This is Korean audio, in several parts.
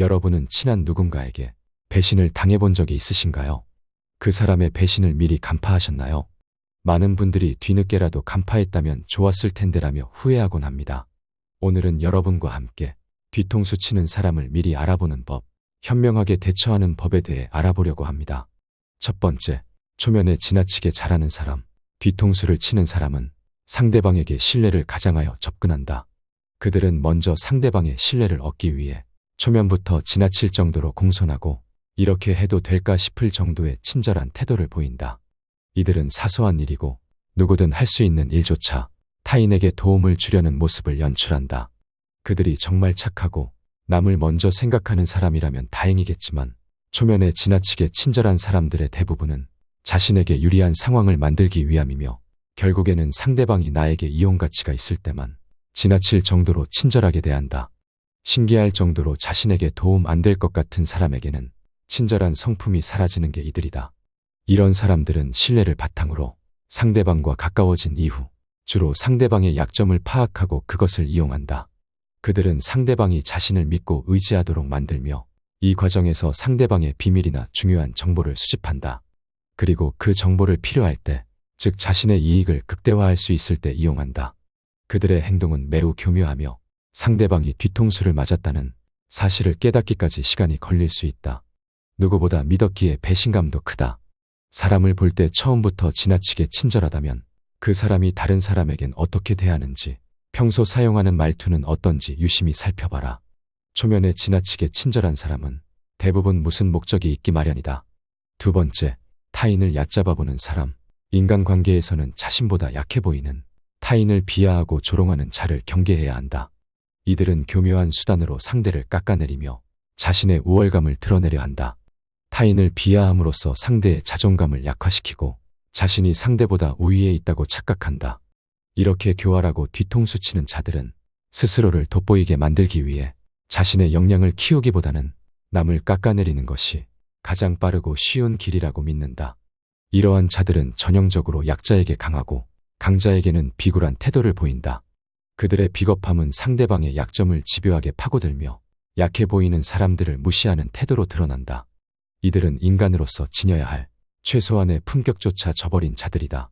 여러분은 친한 누군가에게 배신을 당해본 적이 있으신가요? 그 사람의 배신을 미리 간파하셨나요? 많은 분들이 뒤늦게라도 간파했다면 좋았을 텐데라며 후회하곤 합니다. 오늘은 여러분과 함께 뒤통수 치는 사람을 미리 알아보는 법, 현명하게 대처하는 법에 대해 알아보려고 합니다. 첫 번째, 초면에 지나치게 잘하는 사람. 뒤통수를 치는 사람은 상대방에게 신뢰를 가장하여 접근한다. 그들은 먼저 상대방의 신뢰를 얻기 위해 초면부터 지나칠 정도로 공손하고 이렇게 해도 될까 싶을 정도의 친절한 태도를 보인다. 이들은 사소한 일이고 누구든 할 수 있는 일조차 타인에게 도움을 주려는 모습을 연출한다. 그들이 정말 착하고 남을 먼저 생각하는 사람이라면 다행이겠지만 초면에 지나치게 친절한 사람들의 대부분은 자신에게 유리한 상황을 만들기 위함이며 결국에는 상대방이 나에게 이용 가치가 있을 때만 지나칠 정도로 친절하게 대한다. 신기할 정도로 자신에게 도움 안 될 것 같은 사람에게는 친절한 성품이 사라지는 게 이들이다. 이런 사람들은 신뢰를 바탕으로 상대방과 가까워진 이후 주로 상대방의 약점을 파악하고 그것을 이용한다. 그들은 상대방이 자신을 믿고 의지하도록 만들며 이 과정에서 상대방의 비밀이나 중요한 정보를 수집한다. 그리고 그 정보를 필요할 때, 즉 자신의 이익을 극대화할 수 있을 때 이용한다. 그들의 행동은 매우 교묘하며 상대방이 뒤통수를 맞았다는 사실을 깨닫기까지 시간이 걸릴 수 있다. 누구보다 믿었기에 배신감도 크다. 사람을 볼 때 처음부터 지나치게 친절하다면 그 사람이 다른 사람에겐 어떻게 대하는지, 평소 사용하는 말투는 어떤지 유심히 살펴봐라. 초면에 지나치게 친절한 사람은 대부분 무슨 목적이 있기 마련이다. 두 번째, 타인을 얕잡아보는 사람. 인간관계에서는 자신보다 약해 보이는 타인을 비하하고 조롱하는 자를 경계해야 한다. 이들은 교묘한 수단으로 상대를 깎아내리며 자신의 우월감을 드러내려 한다. 타인을 비하함으로써 상대의 자존감을 약화시키고 자신이 상대보다 우위에 있다고 착각한다. 이렇게 교활하고 뒤통수 치는 자들은 스스로를 돋보이게 만들기 위해 자신의 역량을 키우기보다는 남을 깎아내리는 것이 가장 빠르고 쉬운 길이라고 믿는다. 이러한 자들은 전형적으로 약자에게 강하고 강자에게는 비굴한 태도를 보인다. 그들의 비겁함은 상대방의 약점을 집요하게 파고들며 약해 보이는 사람들을 무시하는 태도로 드러난다. 이들은 인간으로서 지녀야 할 최소한의 품격조차 저버린 자들이다.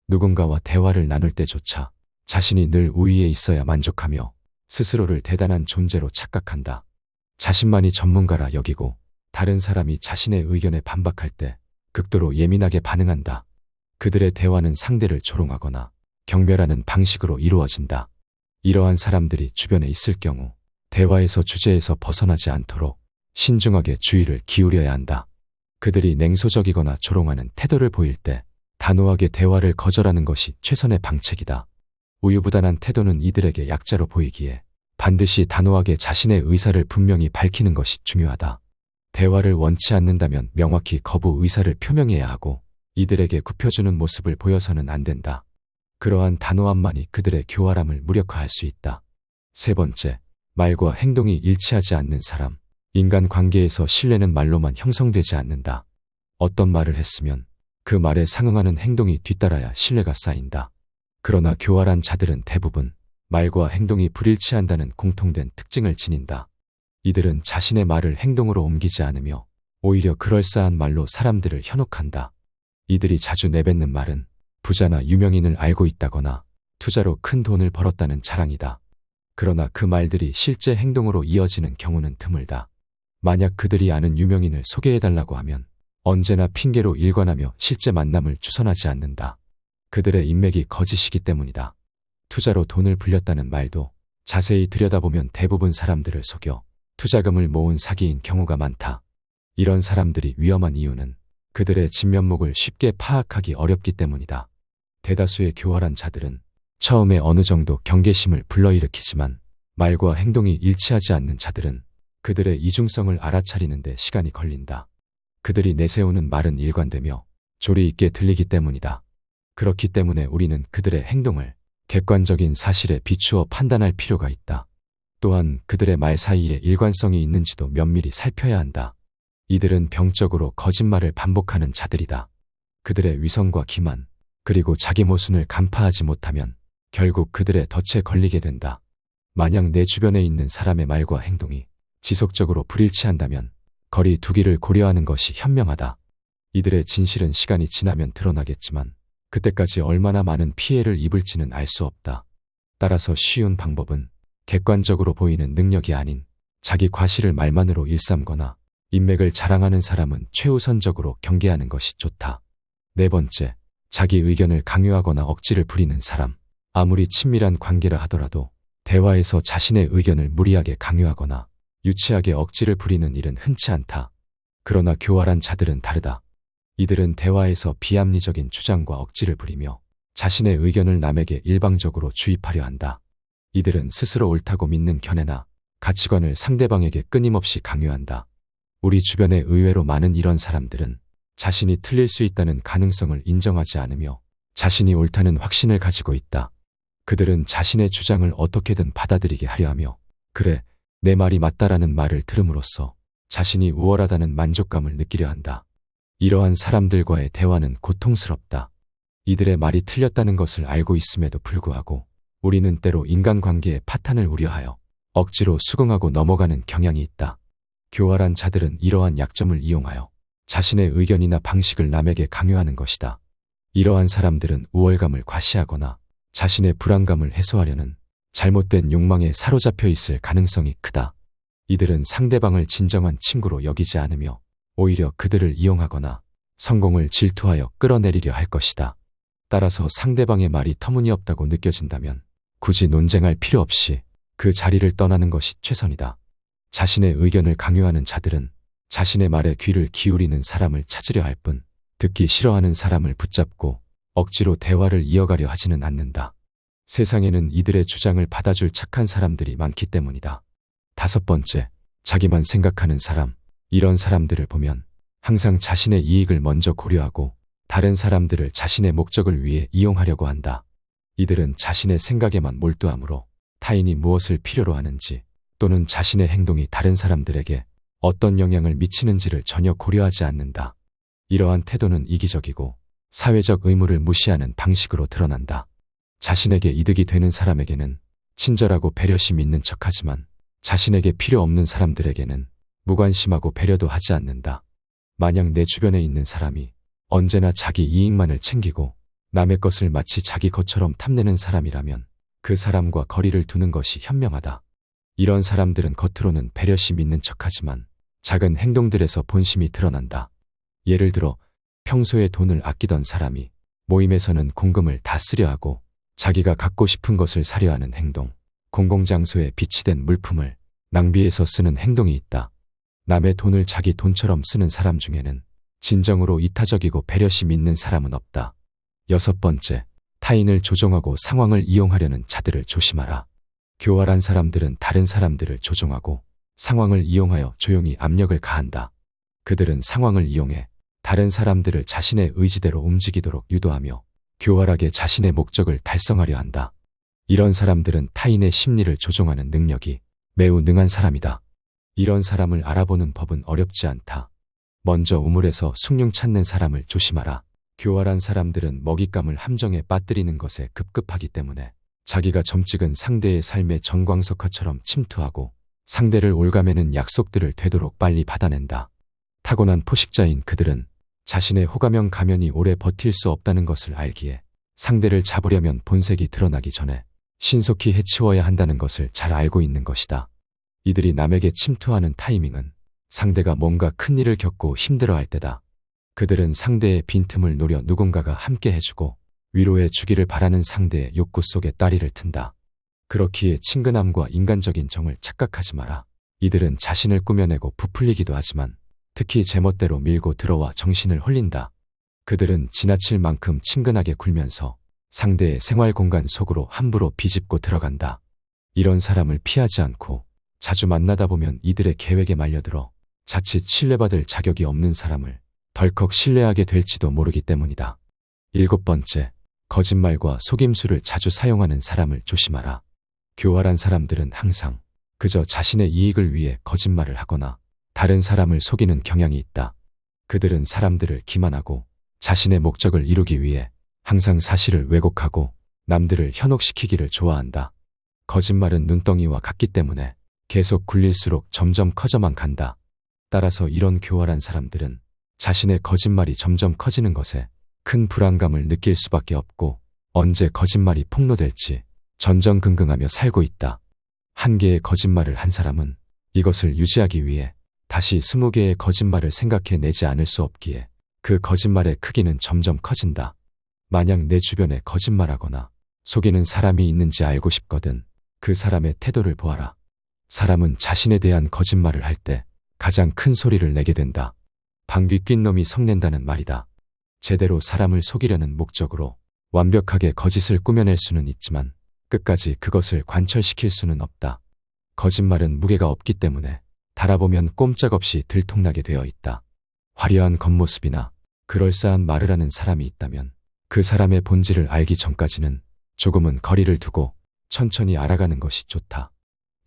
누군가와 대화를 나눌 때조차 자신이 늘 우위에 있어야 만족하며 스스로를 대단한 존재로 착각한다. 자신만이 전문가라 여기고 다른 사람이 자신의 의견에 반박할 때 극도로 예민하게 반응한다. 그들의 대화는 상대를 조롱하거나 경멸하는 방식으로 이루어진다. 이러한 사람들이 주변에 있을 경우 대화에서 주제에서 벗어나지 않도록 신중하게 주의를 기울여야 한다. 그들이 냉소적이거나 조롱하는 태도를 보일 때 단호하게 대화를 거절하는 것이 최선의 방책이다. 우유부단한 태도는 이들에게 약자로 보이기에 반드시 단호하게 자신의 의사를 분명히 밝히는 것이 중요하다. 대화를 원치 않는다면 명확히 거부 의사를 표명해야 하고 이들에게 굽혀주는 모습을 보여서는 안 된다. 그러한 단호함만이 그들의 교활함을 무력화할 수 있다. 세 번째, 말과 행동이 일치하지 않는 사람. 인간관계에서 신뢰는 말로만 형성되지 않는다. 어떤 말을 했으면 그 말에 상응하는 행동이 뒤따라야 신뢰가 쌓인다. 그러나 교활한 자들은 대부분 말과 행동이 불일치한다는 공통된 특징을 지닌다. 이들은 자신의 말을 행동으로 옮기지 않으며 오히려 그럴싸한 말로 사람들을 현혹한다. 이들이 자주 내뱉는 말은 부자나 유명인을 알고 있다거나 투자로 큰 돈을 벌었다는 자랑이다. 그러나 그 말들이 실제 행동으로 이어지는 경우는 드물다. 만약 그들이 아는 유명인을 소개해달라고 하면 언제나 핑계로 일관하며 실제 만남을 주선하지 않는다. 그들의 인맥이 거짓이기 때문이다. 투자로 돈을 불렸다는 말도 자세히 들여다보면 대부분 사람들을 속여 투자금을 모은 사기인 경우가 많다. 이런 사람들이 위험한 이유는 그들의 진면목을 쉽게 파악하기 어렵기 때문이다. 대다수의 교활한 자들은 처음에 어느 정도 경계심을 불러일으키지만 말과 행동이 일치하지 않는 자들은 그들의 이중성을 알아차리는 데 시간이 걸린다. 그들이 내세우는 말은 일관되며 조리 있게 들리기 때문이다. 그렇기 때문에 우리는 그들의 행동을 객관적인 사실에 비추어 판단할 필요가 있다. 또한 그들의 말 사이에 일관성이 있는지도 면밀히 살펴야 한다. 이들은 병적으로 거짓말을 반복하는 자들이다. 그들의 위선과 기만, 그리고 자기 모순을 간파하지 못하면 결국 그들의 덫에 걸리게 된다. 만약 내 주변에 있는 사람의 말과 행동이 지속적으로 불일치한다면 거리 두기를 고려하는 것이 현명하다. 이들의 진실은 시간이 지나면 드러나겠지만 그때까지 얼마나 많은 피해를 입을지는 알 수 없다. 따라서 쉬운 방법은 객관적으로 보이는 능력이 아닌 자기 과실을 말만으로 일삼거나 인맥을 자랑하는 사람은 최우선적으로 경계하는 것이 좋다. 네 번째, 자기 의견을 강요하거나 억지를 부리는 사람. 아무리 친밀한 관계라 하더라도 대화에서 자신의 의견을 무리하게 강요하거나 유치하게 억지를 부리는 일은 흔치 않다. 그러나 교활한 자들은 다르다. 이들은 대화에서 비합리적인 주장과 억지를 부리며 자신의 의견을 남에게 일방적으로 주입하려 한다. 이들은 스스로 옳다고 믿는 견해나 가치관을 상대방에게 끊임없이 강요한다. 우리 주변에 의외로 많은 이런 사람들은 자신이 틀릴 수 있다는 가능성을 인정하지 않으며 자신이 옳다는 확신을 가지고 있다. 그들은 자신의 주장을 어떻게든 받아들이게 하려 하며 그래, 내 말이 맞다라는 말을 들음으로써 자신이 우월하다는 만족감을 느끼려 한다. 이러한 사람들과의 대화는 고통스럽다. 이들의 말이 틀렸다는 것을 알고 있음에도 불구하고 우리는 때로 인간관계의 파탄을 우려하여 억지로 수긍하고 넘어가는 경향이 있다. 교활한 자들은 이러한 약점을 이용하여 자신의 의견이나 방식을 남에게 강요하는 것이다. 이러한 사람들은 우월감을 과시하거나 자신의 불안감을 해소하려는 잘못된 욕망에 사로잡혀 있을 가능성이 크다. 이들은 상대방을 진정한 친구로 여기지 않으며 오히려 그들을 이용하거나 성공을 질투하여 끌어내리려 할 것이다. 따라서 상대방의 말이 터무니없다고 느껴진다면 굳이 논쟁할 필요 없이 그 자리를 떠나는 것이 최선이다. 자신의 의견을 강요하는 자들은 자신의 말에 귀를 기울이는 사람을 찾으려 할 뿐 듣기 싫어하는 사람을 붙잡고 억지로 대화를 이어가려 하지는 않는다. 세상에는 이들의 주장을 받아줄 착한 사람들이 많기 때문이다. 다섯 번째, 자기만 생각하는 사람. 이런 사람들을 보면 항상 자신의 이익을 먼저 고려하고 다른 사람들을 자신의 목적을 위해 이용하려고 한다. 이들은 자신의 생각에만 몰두하므로 타인이 무엇을 필요로 하는지 또는 자신의 행동이 다른 사람들에게 어떤 영향을 미치는지를 전혀 고려하지 않는다. 이러한 태도는 이기적이고 사회적 의무를 무시하는 방식으로 드러난다. 자신에게 이득이 되는 사람에게는 친절하고 배려심 있는 척하지만 자신에게 필요 없는 사람들에게는 무관심하고 배려도 하지 않는다. 만약 내 주변에 있는 사람이 언제나 자기 이익만을 챙기고 남의 것을 마치 자기 것처럼 탐내는 사람이라면 그 사람과 거리를 두는 것이 현명하다. 이런 사람들은 겉으로는 배려심 있는 척하지만 작은 행동들에서 본심이 드러난다. 예를 들어 평소에 돈을 아끼던 사람이 모임에서는 공금을 다 쓰려 하고 자기가 갖고 싶은 것을 사려 하는 행동, 공공장소에 비치된 물품을 낭비해서 쓰는 행동이 있다. 남의 돈을 자기 돈처럼 쓰는 사람 중에는 진정으로 이타적이고 배려심 있는 사람은 없다. 여섯 번째, 타인을 조종하고 상황을 이용하려는 자들을 조심하라. 교활한 사람들은 다른 사람들을 조종하고 상황을 이용하여 조용히 압력을 가한다. 그들은 상황을 이용해 다른 사람들을 자신의 의지대로 움직이도록 유도하며 교활하게 자신의 목적을 달성하려 한다. 이런 사람들은 타인의 심리를 조종하는 능력이 매우 능한 사람이다. 이런 사람을 알아보는 법은 어렵지 않다. 먼저 우물에서 숭늉 찾는 사람을 조심하라. 교활한 사람들은 먹잇감을 함정에 빠뜨리는 것에 급급하기 때문에 자기가 점찍은 상대의 삶의 정광석화처럼 침투하고 상대를 올가매는 약속들을 되도록 빨리 받아낸다. 타고난 포식자인 그들은 자신의 호감형 가면이 오래 버틸 수 없다는 것을 알기에 상대를 잡으려면 본색이 드러나기 전에 신속히 해치워야 한다는 것을 잘 알고 있는 것이다. 이들이 남에게 침투하는 타이밍은 상대가 뭔가 큰일을 겪고 힘들어할 때다. 그들은 상대의 빈틈을 노려 누군가가 함께 해주고 위로해 주기를 바라는 상대의 욕구 속에 따리를 튼다. 그렇기에 친근함과 인간적인 정을 착각하지 마라. 이들은 자신을 꾸며내고 부풀리기도 하지만 특히 제멋대로 밀고 들어와 정신을 홀린다. 그들은 지나칠 만큼 친근하게 굴면서 상대의 생활 공간 속으로 함부로 비집고 들어간다. 이런 사람을 피하지 않고 자주 만나다 보면 이들의 계획에 말려들어 자칫 신뢰받을 자격이 없는 사람을 덜컥 신뢰하게 될지도 모르기 때문이다. 일곱 번째, 거짓말과 속임수를 자주 사용하는 사람을 조심하라. 교활한 사람들은 항상 그저 자신의 이익을 위해 거짓말을 하거나 다른 사람을 속이는 경향이 있다. 그들은 사람들을 기만하고 자신의 목적을 이루기 위해 항상 사실을 왜곡하고 남들을 현혹시키기를 좋아한다. 거짓말은 눈덩이와 같기 때문에 계속 굴릴수록 점점 커져만 간다. 따라서 이런 교활한 사람들은 자신의 거짓말이 점점 커지는 것에 큰 불안감을 느낄 수밖에 없고 언제 거짓말이 폭로될지 전전긍긍하며 살고 있다. 한 개의 거짓말을 한 사람은 이것을 유지하기 위해 다시 20개의 거짓말을 생각해내지 않을 수 없기에 그 거짓말의 크기는 점점 커진다. 만약 내 주변에 거짓말하거나 속이는 사람이 있는지 알고 싶거든 그 사람의 태도를 보아라. 사람은 자신에 대한 거짓말을 할 때 가장 큰 소리를 내게 된다. 방귀 낀 놈이 성낸다는 말이다. 제대로 사람을 속이려는 목적으로 완벽하게 거짓을 꾸며낼 수는 있지만 끝까지 그것을 관철시킬 수는 없다. 거짓말은 무게가 없기 때문에 달아보면 꼼짝없이 들통나게 되어 있다. 화려한 겉모습이나 그럴싸한 말을 하는 사람이 있다면 그 사람의 본질을 알기 전까지는 조금은 거리를 두고 천천히 알아가는 것이 좋다.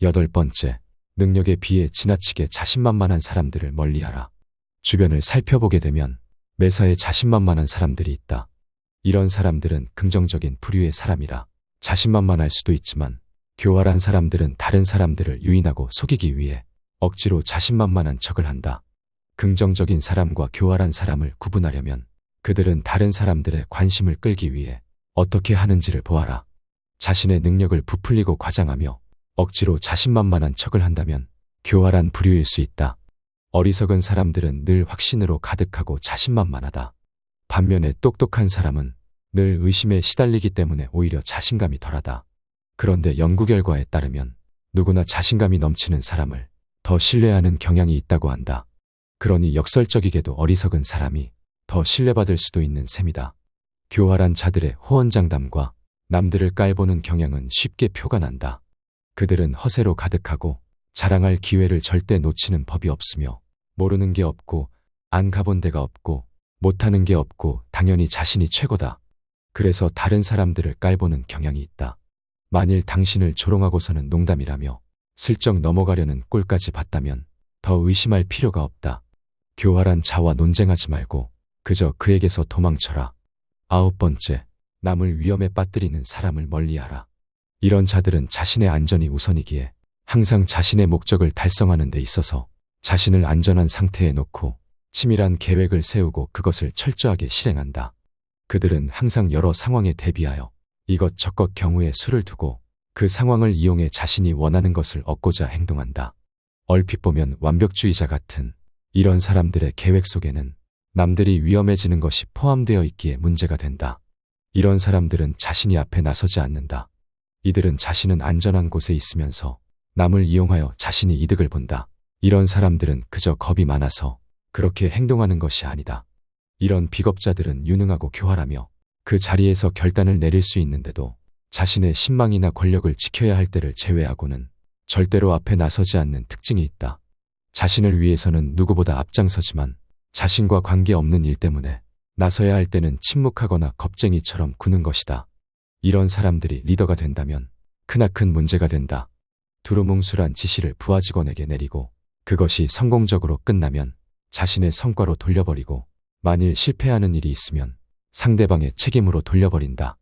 8번째, 능력에 비해 지나치게 자신만만한 사람들을 멀리하라. 주변을 살펴보게 되면 매사에 자신만만한 사람들이 있다. 이런 사람들은 긍정적인 부류의 사람이라 자신만만할 수도 있지만 교활한 사람들은 다른 사람들을 유인하고 속이기 위해 억지로 자신만만한 척을 한다. 긍정적인 사람과 교활한 사람을 구분하려면 그들은 다른 사람들의 관심을 끌기 위해 어떻게 하는지를 보아라. 자신의 능력을 부풀리고 과장하며 억지로 자신만만한 척을 한다면 교활한 부류일 수 있다. 어리석은 사람들은 늘 확신으로 가득하고 자신만만하다. 반면에 똑똑한 사람은 늘 의심에 시달리기 때문에 오히려 자신감이 덜하다. 그런데 연구 결과에 따르면 누구나 자신감이 넘치는 사람을 더 신뢰하는 경향이 있다고 한다. 그러니 역설적이게도 어리석은 사람이 더 신뢰받을 수도 있는 셈이다. 교활한 자들의 호언장담과 남들을 깔보는 경향은 쉽게 표가 난다. 그들은 허세로 가득하고 자랑할 기회를 절대 놓치는 법이 없으며 모르는 게 없고 안 가본 데가 없고 못하는 게 없고 당연히 자신이 최고다. 그래서 다른 사람들을 깔보는 경향이 있다. 만일 당신을 조롱하고서는 농담이라며 슬쩍 넘어가려는 꼴까지 봤다면 더 의심할 필요가 없다. 교활한 자와 논쟁하지 말고 그저 그에게서 도망쳐라. 9번째, 남을 위험에 빠뜨리는 사람을 멀리하라. 이런 자들은 자신의 안전이 우선이기에 항상 자신의 목적을 달성하는 데 있어서 자신을 안전한 상태에 놓고 치밀한 계획을 세우고 그것을 철저하게 실행한다. 그들은 항상 여러 상황에 대비하여 이것저것 경우에 수를 두고 그 상황을 이용해 자신이 원하는 것을 얻고자 행동한다. 얼핏 보면 완벽주의자 같은 이런 사람들의 계획 속에는 남들이 위험해지는 것이 포함되어 있기에 문제가 된다. 이런 사람들은 자신이 앞에 나서지 않는다. 이들은 자신은 안전한 곳에 있으면서 남을 이용하여 자신이 이득을 본다. 이런 사람들은 그저 겁이 많아서 그렇게 행동하는 것이 아니다. 이런 비겁자들은 유능하고 교활하며 그 자리에서 결단을 내릴 수 있는데도 자신의 신망이나 권력을 지켜야 할 때를 제외하고는 절대로 앞에 나서지 않는 특징이 있다. 자신을 위해서는 누구보다 앞장서지만 자신과 관계없는 일 때문에 나서야 할 때는 침묵하거나 겁쟁이처럼 구는 것이다. 이런 사람들이 리더가 된다면 크나큰 문제가 된다. 두루뭉술한 지시를 부하 직원에게 내리고 그것이 성공적으로 끝나면 자신의 성과로 돌려버리고 만일 실패하는 일이 있으면 상대방의 책임으로 돌려버린다.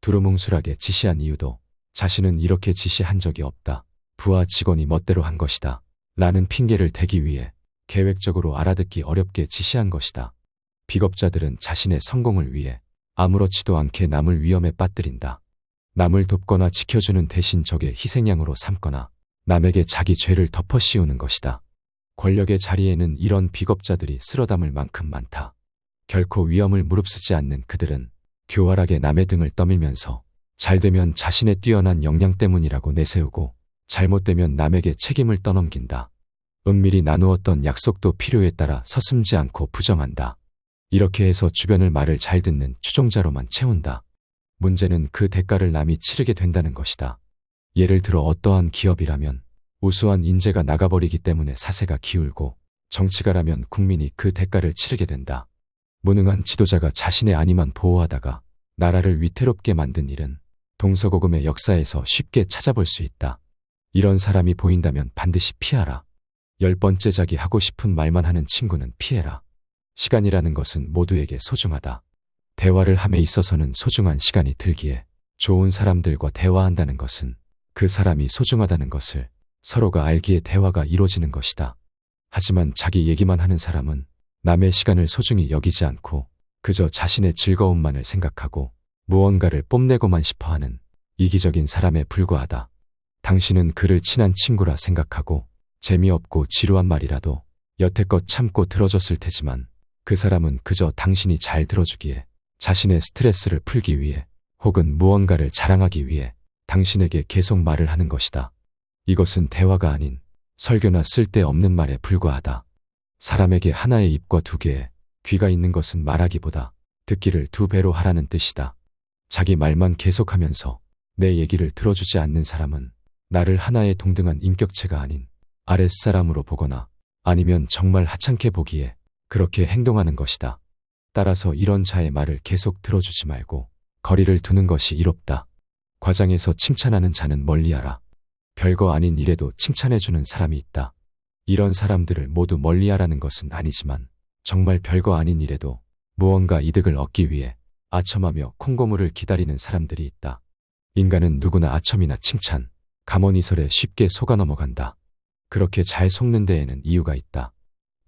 두루뭉술하게 지시한 이유도 자신은 이렇게 지시한 적이 없다. 부하 직원이 멋대로 한 것이다. 라는 핑계를 대기 위해 계획적으로 알아듣기 어렵게 지시한 것이다. 비겁자들은 자신의 성공을 위해 아무렇지도 않게 남을 위험에 빠뜨린다. 남을 돕거나 지켜주는 대신 적의 희생양으로 삼거나 남에게 자기 죄를 덮어씌우는 것이다. 권력의 자리에는 이런 비겁자들이 쓸어담을 만큼 많다. 결코 위험을 무릅쓰지 않는 그들은 교활하게 남의 등을 떠밀면서 잘되면 자신의 뛰어난 역량 때문이라고 내세우고 잘못되면 남에게 책임을 떠넘긴다. 은밀히 나누었던 약속도 필요에 따라 서슴지 않고 부정한다. 이렇게 해서 주변을 말을 잘 듣는 추종자로만 채운다. 문제는 그 대가를 남이 치르게 된다는 것이다. 예를 들어 어떠한 기업이라면 우수한 인재가 나가버리기 때문에 사세가 기울고 정치가라면 국민이 그 대가를 치르게 된다. 무능한 지도자가 자신의 안위만 보호하다가 나라를 위태롭게 만든 일은 동서고금의 역사에서 쉽게 찾아볼 수 있다. 이런 사람이 보인다면 반드시 피하라. 10번째, 자기 하고 싶은 말만 하는 친구는 피해라. 시간이라는 것은 모두에게 소중하다. 대화를 함에 있어서는 소중한 시간이 들기에 좋은 사람들과 대화한다는 것은 그 사람이 소중하다는 것을 서로가 알기에 대화가 이루어지는 것이다. 하지만 자기 얘기만 하는 사람은 남의 시간을 소중히 여기지 않고 그저 자신의 즐거움만을 생각하고 무언가를 뽐내고만 싶어하는 이기적인 사람에 불과하다. 당신은 그를 친한 친구라 생각하고 재미없고 지루한 말이라도 여태껏 참고 들어줬을 테지만 그 사람은 그저 당신이 잘 들어주기에 자신의 스트레스를 풀기 위해 혹은 무언가를 자랑하기 위해 당신에게 계속 말을 하는 것이다. 이것은 대화가 아닌 설교나 쓸데없는 말에 불과하다. 사람에게 하나의 입과 두 개의 귀가 있는 것은 말하기보다 듣기를 두 배로 하라는 뜻이다. 자기 말만 계속하면서 내 얘기를 들어주지 않는 사람은 나를 하나의 동등한 인격체가 아닌 아랫사람으로 보거나 아니면 정말 하찮게 보기에 그렇게 행동하는 것이다. 따라서 이런 자의 말을 계속 들어주지 말고 거리를 두는 것이 이롭다. 과장해서 칭찬하는 자는 멀리하라. 별거 아닌 일에도 칭찬해주는 사람이 있다. 이런 사람들을 모두 멀리하라는 것은 아니지만 정말 별거 아닌 일에도 무언가 이득을 얻기 위해 아첨하며 콩고물을 기다리는 사람들이 있다. 인간은 누구나 아첨이나 칭찬, 감언이설에 쉽게 속아 넘어간다. 그렇게 잘 속는 데에는 이유가 있다.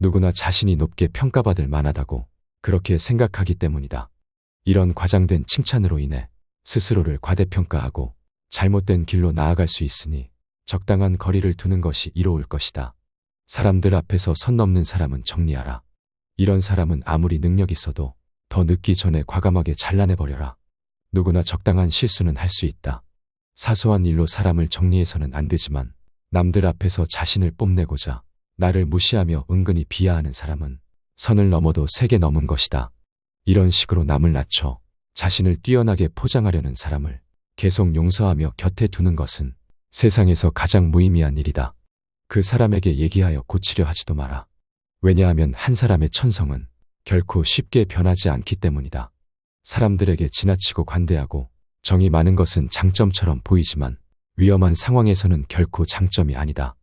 누구나 자신이 높게 평가받을 만하다고 그렇게 생각하기 때문이다. 이런 과장된 칭찬으로 인해 스스로를 과대평가하고 잘못된 길로 나아갈 수 있으니 적당한 거리를 두는 것이 이로울 것이다. 사람들 앞에서 선 넘는 사람은 정리하라. 이런 사람은 아무리 능력 있어도 더 늦기 전에 과감하게 잘라내버려라. 누구나 적당한 실수는 할 수 있다. 사소한 일로 사람을 정리해서는 안 되지만 남들 앞에서 자신을 뽐내고자 나를 무시하며 은근히 비하하는 사람은 선을 넘어도 세게 넘은 것이다. 이런 식으로 남을 낮춰 자신을 뛰어나게 포장하려는 사람을 계속 용서하며 곁에 두는 것은 세상에서 가장 무의미한 일이다. 그 사람에게 얘기하여 고치려 하지도 마라. 왜냐하면 한 사람의 천성은 결코 쉽게 변하지 않기 때문이다. 사람들에게 지나치고 관대하고 정이 많은 것은 장점처럼 보이지만 위험한 상황에서는 결코 장점이 아니다.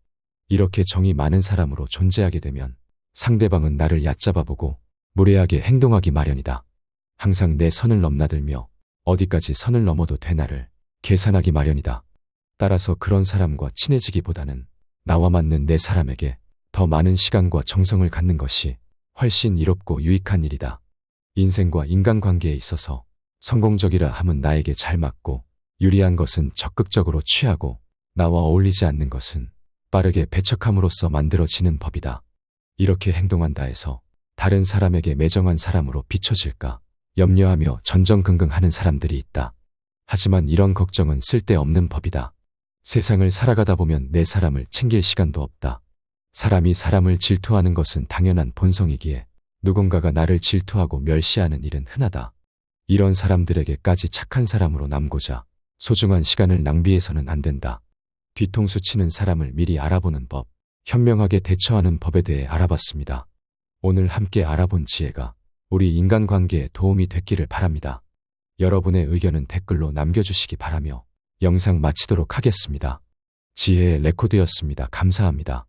이렇게 정이 많은 사람으로 존재하게 되면 상대방은 나를 얕잡아보고 무례하게 행동하기 마련이다. 항상 내 선을 넘나들며 어디까지 선을 넘어도 되나를 계산하기 마련이다. 따라서 그런 사람과 친해지기보다는 나와 맞는 내 사람에게 더 많은 시간과 정성을 갖는 것이 훨씬 이롭고 유익한 일이다. 인생과 인간관계에 있어서 성공적이라 함은 나에게 잘 맞고 유리한 것은 적극적으로 취하고 나와 어울리지 않는 것은 빠르게 배척함으로써 만들어지는 법이다. 이렇게 행동한다 해서 다른 사람에게 매정한 사람으로 비춰질까 염려하며 전전긍긍하는 사람들이 있다. 하지만 이런 걱정은 쓸데없는 법이다. 세상을 살아가다 보면 내 사람을 챙길 시간도 없다. 사람이 사람을 질투하는 것은 당연한 본성이기에 누군가가 나를 질투하고 멸시하는 일은 흔하다. 이런 사람들에게까지 착한 사람으로 남고자 소중한 시간을 낭비해서는 안 된다. 뒤통수 치는 사람을 미리 알아보는 법, 현명하게 대처하는 법에 대해 알아봤습니다. 오늘 함께 알아본 지혜가 우리 인간관계에 도움이 됐기를 바랍니다. 여러분의 의견은 댓글로 남겨주시기 바라며 영상 마치도록 하겠습니다. 지혜의 레코드였습니다. 감사합니다.